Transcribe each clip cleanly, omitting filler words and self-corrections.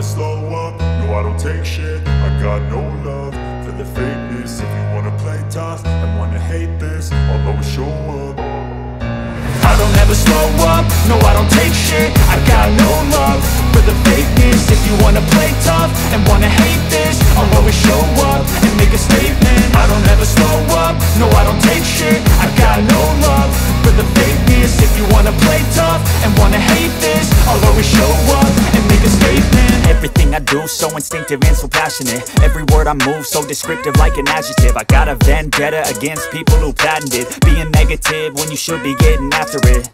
never slow up, no I don't take shit. I got no love for the fakeness. If you wanna play tough and wanna hate this, I'll always show up. I don't ever slow up, no I don't take shit. I got no love for the fakeness. If you wanna play tough and wanna hate this, I'll always show up and make a statement. I don't ever slow up, no I don't take shit. I got no love for the fakeness. If you wanna play tough and wanna hate this, I'll always show up and make a statement. Everything I do so instinctive and so passionate. Every word I move so descriptive like an adjective. I got a vendetta against people who patented being negative when you should be getting after it.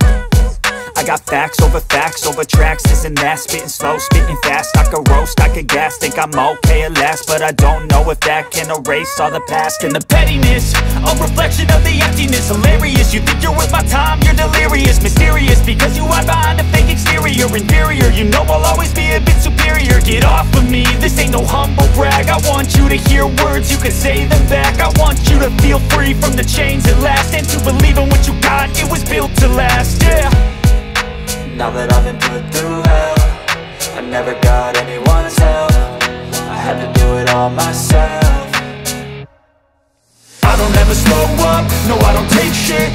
I got facts over tracks, this and that. Spitting slow, spitting fast. I could roast, I could gas. Think I'm okay at last, but I don't know if that can erase all the past. And the pettiness, a reflection of the emptiness. Hilarious, you think you're worth my time, you're delirious. Mysterious, because you hide behind a fake exterior. Inferior, you know I'll always be a bit superior. Get off of me, this ain't no humble brag. I want you to hear words, you can say them back. I want you to feel free from the chains at last, and to believe in what you got, it was built to last, yeah. Now that I've been put through hell, I never got anyone's help. I had to do it all myself. I don't ever slow up, no I don't take shit.